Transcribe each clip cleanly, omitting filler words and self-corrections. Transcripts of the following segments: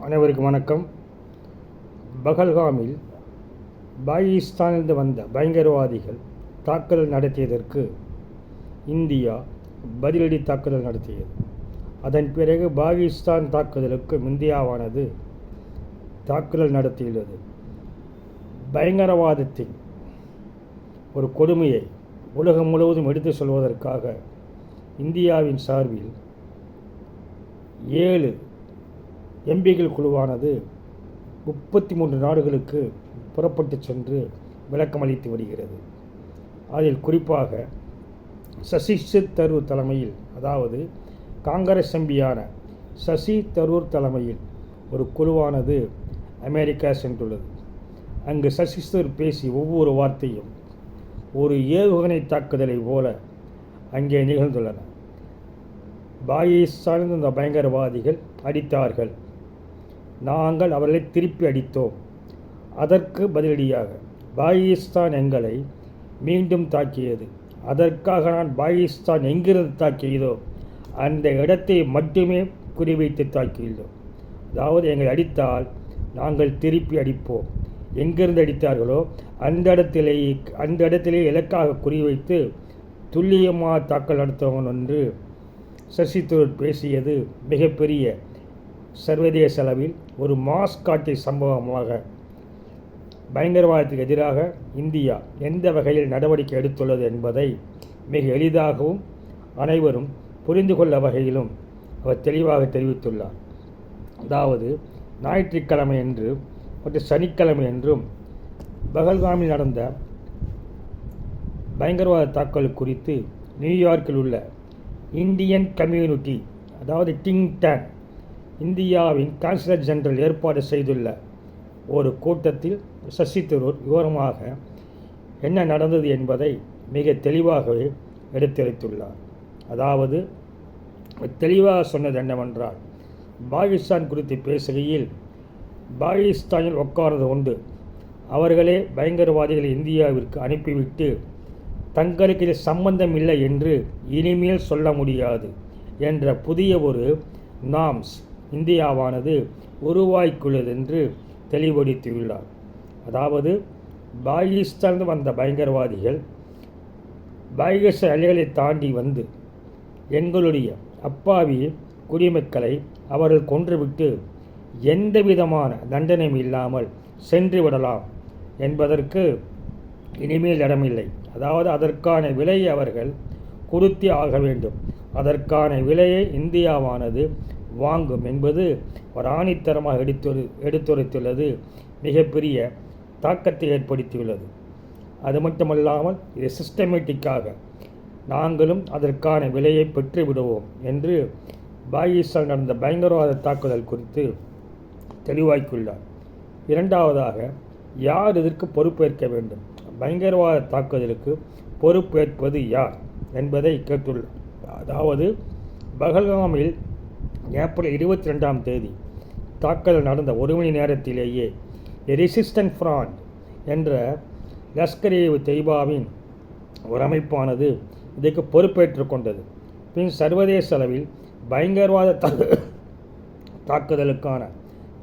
அனைவருக்கும் வணக்கம். பகல்காமில் பாகிஸ்தானிலிருந்து வந்த பயங்கரவாதிகள் தாக்குதல் நடத்தியதற்கு இந்தியா பதிலடி தாக்குதல் நடத்தியது. அதன் பிறகு பாகிஸ்தான் தாக்குதலுக்கு இந்தியாவானது தாக்குதல் நடத்தியுள்ளது. பயங்கரவாதத்தின் ஒரு கொடுமையை உலகம் முழுவதும் எடுத்து சொல்வதற்காக இந்தியாவின் சார்பில் 7 எம்பிகள் குழுவானது 33 நாடுகளுக்கு புறப்பட்டு சென்று விளக்கமளித்து வருகிறது. அதில் குறிப்பாக சசி தரூர் தலைமையில், அதாவது காங்கிரஸ் எம்பியான சசி தரூர் தலைமையில் ஒரு குழுவானது அமெரிக்கா சென்றுள்ளது. அங்கு சசி தரூர் பேசி ஒவ்வொரு வார்த்தையும் ஒரு ஏவுகணை தாக்குதலை போல அங்கே நிகழ்ந்துள்ளன. பாகிஸ்தானில் இந்த பயங்கரவாதிகள் அடித்தார்கள், நாங்கள் அவர்களை திருப்பி அடித்தோம். அதற்கு பதிலடியாக பாகிஸ்தான் எங்களை மீண்டும் தாக்கியது. அதற்காக நான் பாகிஸ்தான் எங்கிருந்து தாக்கியதோ அந்த இடத்தை மட்டுமே குறிவைத்து தாக்கியுள்ளோம். அதாவது எங்களை அடித்தால் நாங்கள் திருப்பி அடிப்போம். எங்கிருந்து அடித்தார்களோ அந்த இடத்திலே இலக்காக குறிவைத்து துல்லியமாக தாக்கல் நடத்துவோம் என்று சசி தரூர் பேசியது மிகப்பெரிய சர்வதேச அளவில் ஒரு மாஸ்காட்டிய சம்பவமாக பயங்கரவாதத்துக்கு எதிராக இந்தியா எந்த வகையில் நடவடிக்கை எடுத்துள்ளது என்பதை மிக எளிதாகவும் அனைவரும் புரிந்து கொள்ள வகையிலும் அவர் தெளிவாக தெரிவித்துள்ளார். அதாவது ஞாயிற்றுக்கிழமை என்று மற்றும் சனிக்கிழமை என்றும் பகல்காமில் நடந்த பயங்கரவாத தாக்குதல் குறித்து நியூயார்க்கில் உள்ள இந்தியன் கம்யூனிட்டி, அதாவது திங்க் டேங்க், இந்தியாவின் கான்சுலேட் ஜெனரல் ஏற்பாடு செய்துள்ள ஒரு கூட்டத்தில் சசி தரூர் விவரமாக என்ன நடந்தது என்பதை மிக தெளிவாகவே எடுத்துரைத்துள்ளார். அதாவது தெளிவாக சொன்னது என்னவென்றால், பாகிஸ்தான் குறித்து பேசுகையில் பாகிஸ்தானில் உட்கார்ந்து கொண்டு அவர்களே பயங்கரவாதிகளை இந்தியாவிற்கு அனுப்பிவிட்டு தங்களுக்கு இது சம்பந்தம் இல்லை என்று இனிமேல் சொல்ல முடியாது என்ற புதிய ஒரு நாம்ஸ் இந்தியாவானது உருவாக்கியுள்ளது என்று தெளிவுபடுத்தியுள்ளார். அதாவது பாகிஸ்தானில் வந்த பயங்கரவாதிகள் பாகிஸ்தான் எல்லைகளை தாண்டி வந்து எங்களுடைய அப்பாவி குடிமக்களை அவர்கள் கொன்றுவிட்டு எந்த விதமான தண்டனையும் இல்லாமல் சென்று விடலாம் என்பதற்கு இனிமேல் இடமில்லை. அதாவது அதற்கான விலையை அவர்கள் கொடுத்தே ஆக வேண்டும். அதற்கான விலையை இந்தியாவானது வாங்கும் என்பது ஒரு ஆணித்தரமாக எடுத்துரைத்துள்ளது. மிகப்பெரிய தாக்கத்தை ஏற்படுத்தியுள்ளது. அது மட்டுமல்லாமல் இது சிஸ்டமேட்டிக்காக நாங்களும் அதற்கான விலையை பெற்று விடுவோம் என்று பாகிஸ்தான் நடந்த பயங்கரவாத தாக்குதல் குறித்து தெளிவாக்கியுள்ளார். இரண்டாவதாக, யார் இதற்கு பொறுப்பேற்க வேண்டும், பயங்கரவாத தாக்குதலுக்கு பொறுப்பேற்பது யார் என்பதை கேட்டுள்ளார். அதாவது பகல்காமில் ஏப்ரல் 22ஆம் தேதி தாக்குதல் நடந்த 1 மணி நேரத்திலேயே ரெசிஸ்டன்ட் ஃப்ரண்ட் என்ற லஷ்கர்-இ-தொய்பாவின் ஒரு அமைப்பானது இதற்கு பொறுப்பேற்று கொண்டது. பின் சர்வதேச அளவில் பயங்கரவாத தாக்குதலுக்கான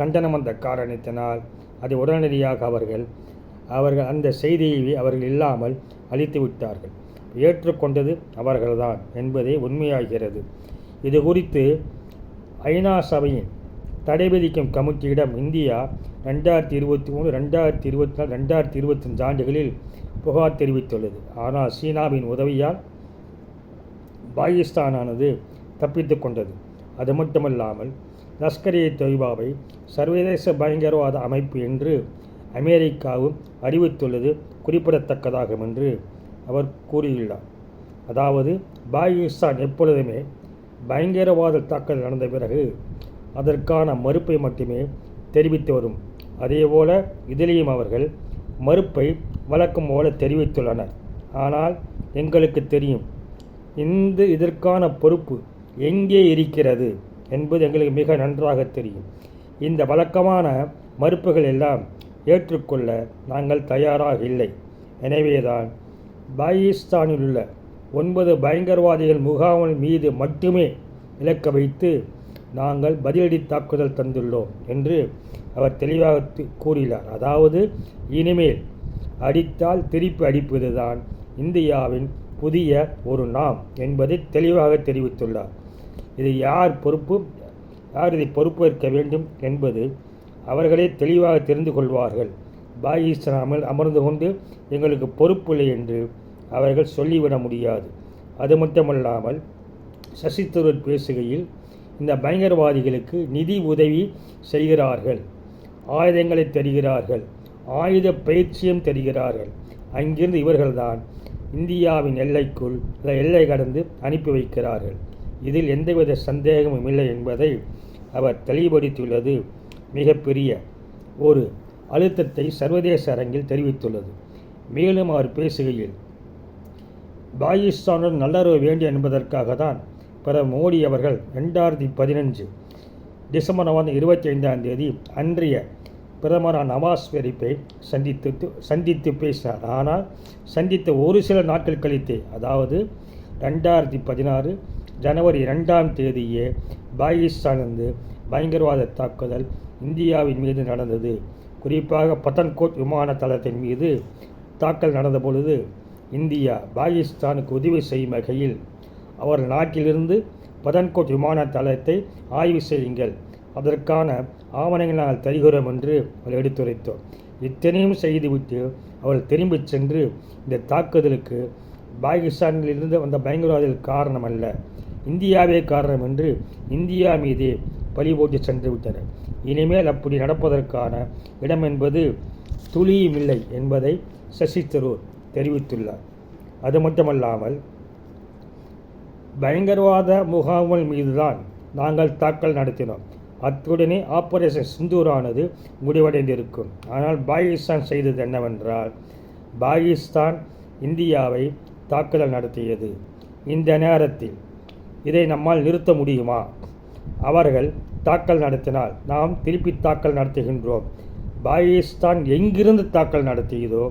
கண்டனம் வந்த காரணத்தினால் அதை உடனடியாக அவர்கள் அந்த செய்தியை அவர்கள் இல்லாமல் அழித்து விட்டார்கள். ஏற்றுக்கொண்டது அவர்கள்தான் என்பதே உண்மையாகிறது. இது குறித்து ஐநா சபையின் தடை விதிக்கும் கமிட்டியிடம் இந்தியா 2023, 2024, 2025 ஆண்டுகளில் புகார் தெரிவித்துள்ளது. ஆனால் சீனாவின் உதவியால் பாகிஸ்தானானது தப்பித்து கொண்டது. அது மட்டுமல்லாமல் லஷ்கர்-இ-தொய்பாவை சர்வதேச பயங்கரவாத அமைப்பு என்று அமெரிக்காவும் அறிவித்துள்ளது குறிப்பிடத்தக்கதாகும் என்று அவர் கூறியுள்ளார். அதாவது பாகிஸ்தான் எப்பொழுதுமே பயங்கரவாத தாக்குதல் நடந்த பிறகு அதற்கான மறுப்பை மட்டுமே தெரிவித்து வரும். அதேபோல இதிலேயும் அவர்கள் மறுப்பை வழக்கம் போல தெரிவித்துள்ளனர். ஆனால் எங்களுக்கு தெரியும் இதற்கான பொறுப்பு எங்கே இருக்கிறது என்பது எங்களுக்கு மிக நன்றாக தெரியும். இந்த வழக்கமான மறுப்புகள் எல்லாம் ஏற்றுக்கொள்ள நாங்கள் தயாராக இல்லை. எனவேதான் பாகிஸ்தானில் உள்ள 9 பயங்கரவாதிகள் முகாம்கள் மீது மட்டுமே இலக்க வைத்து நாங்கள் பதிலடி தாக்குதல் தந்துள்ளோம் என்று அவர் தெளிவாக கூறினார். அதாவது இனிமேல் அடித்தால் திருப்பி அடிப்பதுதான் இந்தியாவின் புதிய ஒரு நாம் என்பதை தெளிவாக தெரிவித்துள்ளார். இது யார் இதை பொறுப்பேற்க வேண்டும் என்பது அவர்களே தெளிவாக தெரிந்து கொள்வார்கள். பாகிஸ்தான் அமர்ந்து கொண்டு எங்களுக்கு பொறுப்பில்லை என்று அவர்கள் சொல்லிவிட முடியாது. அது மட்டுமல்லாமல் சசி தரூர் பேசுகையில் இந்த பயங்கரவாதிகளுக்கு நிதி உதவி செய்கிறார்கள், ஆயுதங்களை தருகிறார்கள், ஆயுத பயிற்சியும் தருகிறார்கள். அங்கிருந்து இவர்கள்தான் இந்தியாவின் எல்லைக்குள் எல்லை கடந்து அனுப்பி வைக்கிறார்கள். இதில் எந்தவித சந்தேகமும் இல்லை என்பதை அவர் தெளிவுபடுத்தியுள்ளது மிகப்பெரிய ஒரு அழுத்தத்தை சர்வதேச அரங்கில் தெரிவித்துள்ளது. மேலும் அவர் பேசுகையில் பாகிஸ்தானுடன் நல்லுறவு வேண்டும் என்பதற்காக தான் பிரதமர் மோடி அவர்கள் 2015 டிசம்பர் 25 அன்றைய பிரதமர் நவாஸ் ஷெரீப்பை சந்தித்து பேசினார். ஆனால் சந்தித்த ஒரு சில நாட்கள் கழித்தே, அதாவது 2016 ஜனவரி 2 பாகிஸ்தானிலிருந்து பயங்கரவாத தாக்குதல் இந்தியாவின் மீது நடந்தது. குறிப்பாக பத்தன்கோட் விமான தளத்தின் மீது தாக்கல் நடந்த பொழுது இந்தியா பாகிஸ்தானுக்கு உதவி செய்யும் வகையில் அவர் நாட்டிலிருந்து பதன்கோட் விமான தளத்தை ஆய்வு செய்யுங்கள், அதற்கான ஆவணங்கள் நாங்கள் தருகிறோம் என்று அவர் எடுத்துரைத்தோம். இத்தனையும் செய்துவிட்டு அவர் திரும்பிச் சென்று இந்த தாக்குதலுக்கு பாகிஸ்தானிலிருந்து வந்த பயங்கரவாதிகள் காரணம் அல்ல, இந்தியாவே காரணம் என்று இந்தியா மீதே பழி போட்டு சென்று விட்டனர். இனிமேல் அப்படி நடப்பதற்கான இடம் என்பது துளியும் இல்லை என்பதை சசி தரூர் தெரிவித்துள்ளார். அது மட்டுமல்லாமல் பயங்கரவாத முகாம்கள் மீதுதான் நாங்கள் தாக்கல் நடத்தினோம், அத்துடனே ஆபரேஷன் சிந்தூரானது முடிவடைந்திருக்கும். ஆனால் பாகிஸ்தான் செய்தது என்னவென்றால், பாகிஸ்தான் இந்தியாவை தாக்குதல் நடத்தியது. இந்த நேரத்தில் இதை நம்மால் நிறுத்த முடியுமா? அவர்கள் தாக்கல் நடத்தினால் நாம் திருப்பி தாக்கல் நடத்துகின்றோம். பாகிஸ்தான் எங்கிருந்து தாக்கல் நடத்தியதோ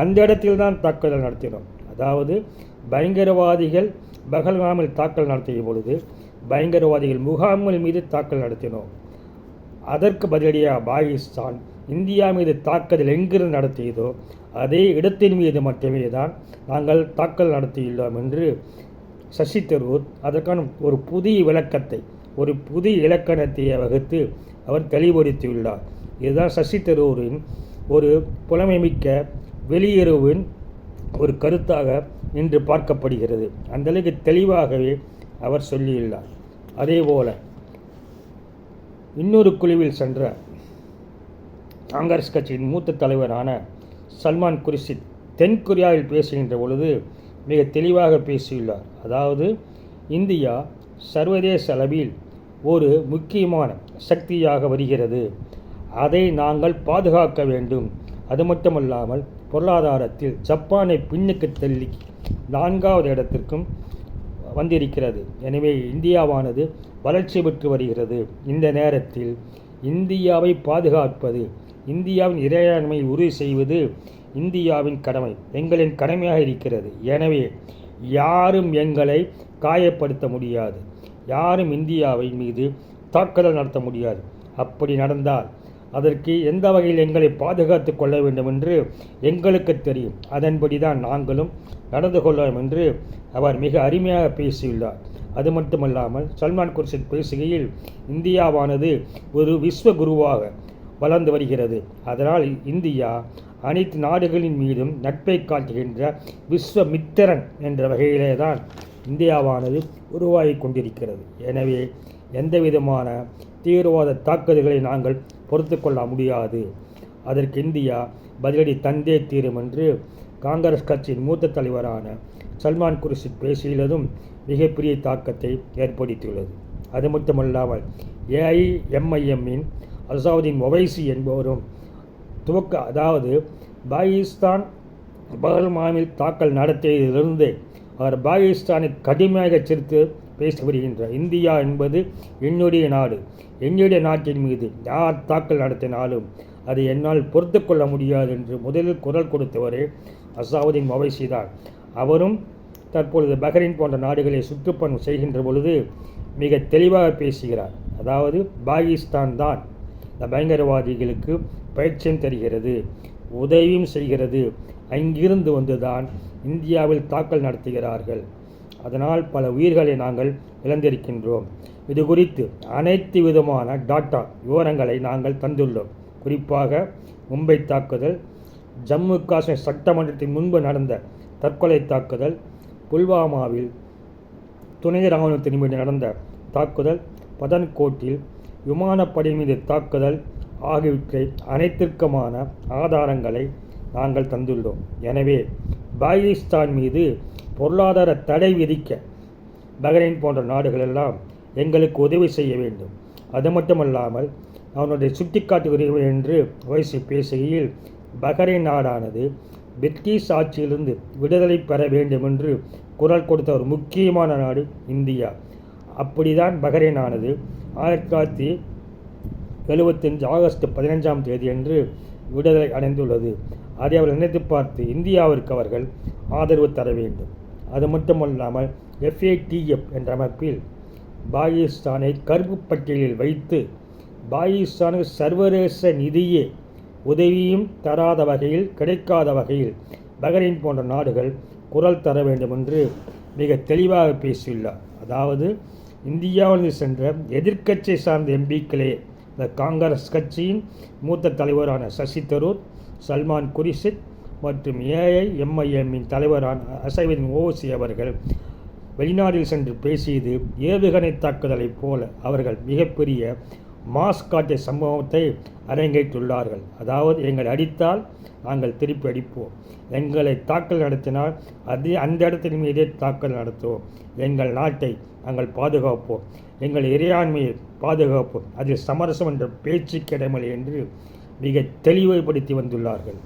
அந்த இடத்தில் தான் தாக்குதல் நடத்தினோம். அதாவது பயங்கரவாதிகள் பகல்காமில் தாக்கல் நடத்திய பொழுது பயங்கரவாதிகள் முகாம்கள் மீது தாக்கல் நடத்தினோம். அதற்கு பதிலடியாக பாகிஸ்தான் இந்தியா மீது தாக்குதல் எங்கிருந்து நடத்தியதோ அதே இடத்தின் மீது மட்டுமே தான் நாங்கள் தாக்கல் நடத்தியுள்ளோம் என்று சசி தரூர் அதற்கான ஒரு புதிய விளக்கத்தை, ஒரு புதிய இலக்கணத்தை வகுத்து அவர் தெளிவுபடுத்தியுள்ளார். இதுதான் சசி தரூரின் ஒரு புலமைமிக்க வெளியுறவின் ஒரு கருத்தாக இன்று பார்க்கப்படுகிறது. அந்தளவுக்கு தெளிவாகவே அவர் சொல்லியுள்ளார். அதேபோல இன்னொரு குழுவில் சென்ற காங்கிரஸ் கட்சியின் மூத்த தலைவரான சல்மான் குர்ஷித் தென்கொரியாவில் பேசுகின்ற பொழுது மிக தெளிவாக பேசியுள்ளார். அதாவது இந்தியா சர்வதேச அளவில் ஒரு முக்கியமான சக்தியாக வருகிறது, அதை நாங்கள் பாதுகாக்க வேண்டும். அது மட்டுமல்லாமல் பொருளாதாரத்தில் ஜப்பானை பின்னுக்கு தள்ளி 4வது இடத்திற்கும் வந்திருக்கிறது. எனவே இந்தியாவானது வளர்ச்சி பெற்று வருகிறது. இந்த நேரத்தில் இந்தியாவை பாதுகாப்பது, இந்தியாவின் இறையாண்மையை உறுதி செய்வது இந்தியாவின் கடமை, எங்களின் கடமையாக இருக்கிறது. எனவே யாரும் எங்களை காயப்படுத்த முடியாது, யாரும் இந்தியாவின் மீது தாக்குதல் நடத்த முடியாது. அப்படி நடந்தால் அதற்கு எந்த வகையில் எங்களை பாதுகாத்து கொள்ள வேண்டும் என்று எங்களுக்கு தெரியும். அதன்படி தான் நாங்களும் நடந்து கொள்வோம் என்று அவர் மிக அருமையாக பேசியுள்ளார். அது மட்டுமல்லாமல் சல்மான் குர்ஷித் பேசுகையில் இந்தியாவானது ஒரு விஸ்வகுருவாக வளர்ந்து வருகிறது. அதனால் இந்தியா அனைத்து நாடுகளின் மீதும் நட்பை காட்டுகின்ற விஸ்வமித்திரன் என்ற வகையிலே தான் இந்தியாவானது உருவாகி கொண்டிருக்கிறது. எனவே எந்தவிதமான தீவிரவாத தாக்குதல்களை நாங்கள் பொறுத்து கொள்ள முடியாது, அதற்கு இந்தியா பதிலடி தந்தே தீரும் என்று காங்கிரஸ் கட்சியின் மூத்த தலைவரான சல்மான் குர்ஷித் பேசியுள்ளதும் மிகப்பெரிய தாக்கத்தை ஏற்படுத்தியுள்ளது. அது மட்டுமல்லாமல் ஏஐஎம்ஐஎம்மின் அசாவுதீன் ஒவைசி என்பவரும் அதாவது பாகிஸ்தான் பகல்காமில் தாக்கல் நடத்தியதிலிருந்து அவர் பாகிஸ்தானை கடுமையாக எச்சரித்து பேசி வருகின்றார். இந்தியா என்பது என்னுடைய நாடு, என்னுடைய நாட்டின் மீது யார் தாக்கல் நடத்தினாலும் அதை என்னால் பொறுத்து கொள்ள முடியாது என்று முதலில் குரல் கொடுத்தவரே அசாவுதீன் ஒவைசி தான். அவரும் தற்பொழுது பஹ்ரைன் போன்ற நாடுகளை சுற்றுப்பயணம் செய்கின்ற பொழுது மிக தெளிவாக பேசுகிறார். அதாவது பாகிஸ்தான் தான் இந்த பயங்கரவாதிகளுக்கு பயிற்சியும் தருகிறது, உதவியும் செய்கிறது. அங்கிருந்து வந்துதான் இந்தியாவில் தாக்கல் நடத்துகிறார்கள். அதனால் பல உயிர்களை நாங்கள் இழந்திருக்கின்றோம். இது குறித்து அனைத்து விதமான விவரங்களை நாங்கள் தந்துள்ளோம். குறிப்பாக மும்பை தாக்குதல், ஜம்மு காஷ்மீர் சட்டமன்றத்தின் முன்பு நடந்த தற்கொலை தாக்குதல், புல்வாமாவில் துணை இராணுவத்தின் மீது நடந்த தாக்குதல், பதன்கோட்டில் விமானப்படை மீது தாக்குதல் ஆகியவற்றை அனைத்திற்குமான ஆதாரங்களை நாங்கள் தந்துள்ளோம். எனவே பாகிஸ்தான் மீது பொருளாதார தடை விதிக்க பஹ்ரைன் போன்ற நாடுகளெல்லாம் எங்களுக்கு உதவி செய்ய வேண்டும். அது மட்டுமல்லாமல் அவனுடைய சுட்டிக்காட்டுகிறீர்கள் என்று ஓய்சி பேசுகையில், பஹ்ரைன் நாடானது பிரிட்டிஷ் ஆட்சியிலிருந்து விடுதலை பெற வேண்டும் என்று குரல் கொடுத்த ஒரு முக்கியமான நாடு இந்தியா. அப்படிதான் பஹ்ரைன் ஆனது 1975 ஆகஸ்ட் 15ஆம் தேதி அன்று விடுதலை அடைந்துள்ளது. அதை அவர்கள் நினைத்து பார்த்து இந்தியாவிற்கு அவர்கள் ஆதரவு தர வேண்டும். அது மட்டுமல்லாமல் FATF என்ற அமைப்பில் பாகிஸ்தானை கருப்பு பட்டியலில் வைத்து பாகிஸ்தானுக்கு சர்வதேச நிதியே உதவியும் தராத வகையில், கிடைக்காத வகையில் பஹ்ரைன் போன்ற நாடுகள் குரல் தர வேண்டும் என்று மிக தெளிவாக பேசியுள்ளார். அதாவது இந்தியாவிலிருந்து சென்ற எதிர்க்கட்சியை சார்ந்த எம்பிக்களே, இந்த காங்கிரஸ் கட்சியின் மூத்த தலைவரான சசி தரூர், சல்மான் குரிஷித் மற்றும் AIMIMஇன் தலைவரான அசைவதின் ஓசி அவர்கள் வெளிநாட்டில் சென்று பேசியது ஏவுகணை தாக்குதலைப் போல அவர்கள் மிகப்பெரிய மாஸ் காட்டிய சம்பவத்தை அரங்கேற்றுள்ளார்கள். அதாவது எங்களை அடித்தால் நாங்கள் திருப்பி அடிப்போம், எங்களை தாக்கல் நடத்தினால் அந்த இடத்தின் மீதே தாக்கல் நடத்துவோம், எங்கள் நாட்டை நாங்கள் பாதுகாப்போம், எங்கள் இறையாண்மையை பாதுகாப்போம், அதில் சமரசம் என்ற பேச்சு கிடைமலை என்று மிக தெளிவுபடுத்தி வந்துள்ளார்கள்.